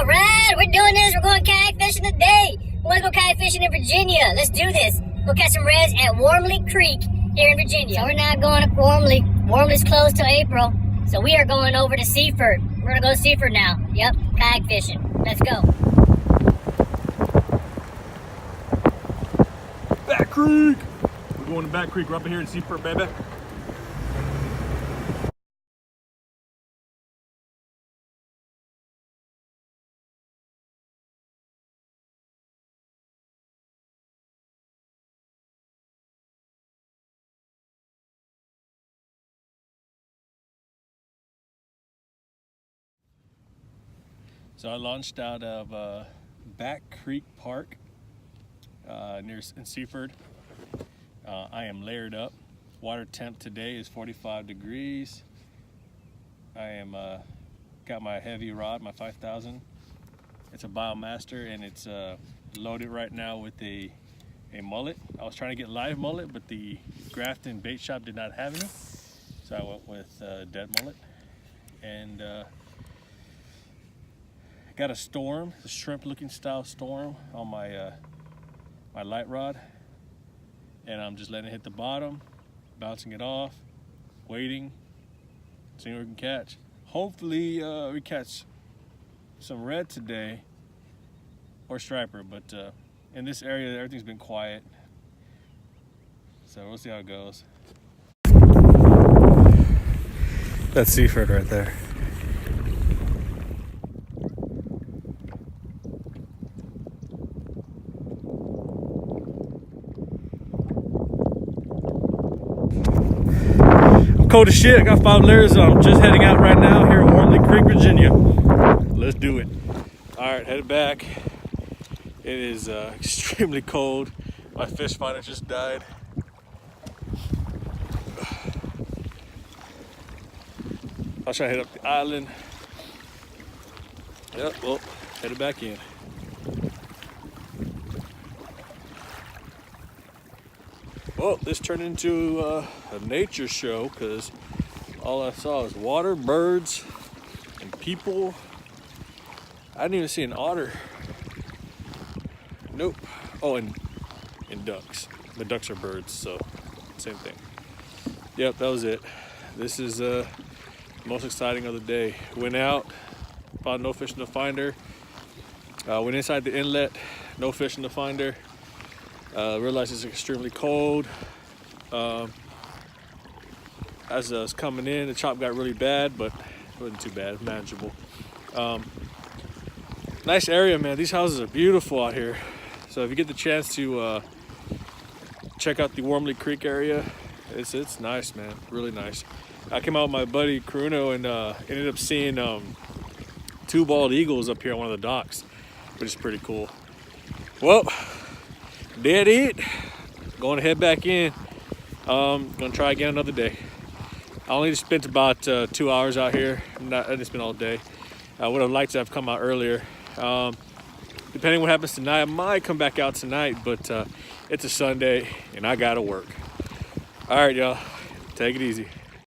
All right, we're doing this. We're going kayak fishing today. We want to go kayak fishing in Virginia. Let's do this. We'll catch some reds at Wormley Creek here in Virginia. So we're now going to Wormley. Wormley's closed till April. So we are going over to Seaford. We're going to go to Seaford now. Yep, kayak fishing. Let's go. Back Creek. We're going to Back Creek. We're up here in Seaford, baby. So I launched out of Back Creek Park in Seaford. I am layered up. Water temp today is 45 degrees. I am got my heavy rod, my 5000. It's a Biomaster, and it's loaded right now with a mullet. I was trying to get live mullet, but the Grafton bait shop did not have any, so I went with dead mullet. And got a storm, a shrimp-looking style storm on my my light rod, and I'm just letting it hit the bottom, bouncing it off, waiting, seeing what we can catch. Hopefully we catch some red today or striper, but in this area everything's been quiet, so we'll see how it goes. That's Seaford right there. Cold as shit. I got 5 layers, so I'm just heading out right now here at Wormley Creek, Virginia. Let's do it. All right, headed back. It is extremely cold. My fish finder just died. I'll try to head up the island. Yep, well, headed back in. Well, this turned into a nature show because all I saw was water, birds, and people. I didn't even see an otter. Nope. Oh, and ducks. The ducks are birds, so same thing. Yep, that was it. This is the most exciting of the day. Went out, found no fish in the finder. Went inside the inlet, no fish in the finder. Realized it's extremely cold. As I was coming in, the chop got really bad, but it wasn't too bad, manageable. Nice area, man. These houses are beautiful out here. So if you get the chance to check out the Wormley Creek area, it's nice, man. Really nice. I came out with my buddy Caruno and ended up seeing 2 bald eagles up here on one of the docks, which is pretty cool. Well, dead eat. Going to head back in. Gonna try again another day. I only spent about 2 hours out here. I didn't spend all day. I would have liked to have come out earlier. Depending what happens tonight, I might come back out tonight, but it's a Sunday and I gotta work. All right, y'all, take it easy.